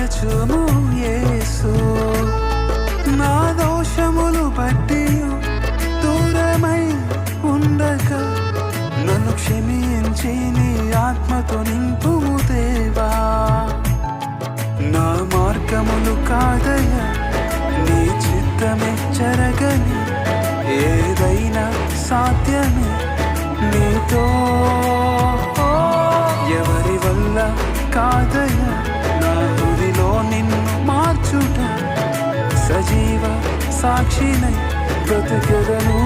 మరచుము యేసు. నా దోషములు బట్టి దూరమై ఉండక నన్ను క్షమించి నీ ఆత్మతో నింపుము దేవా. నా మార్గములు కాదయ్యా నీ చిత్తమే జరగని, ఏదైనా సాధ్యమే నీతో. ఎవరి వల్ల కాదయ్యా నా హృదిలో నిన్ను మార్చుట, సజీవ సాక్షినై బ్రతుకెదను.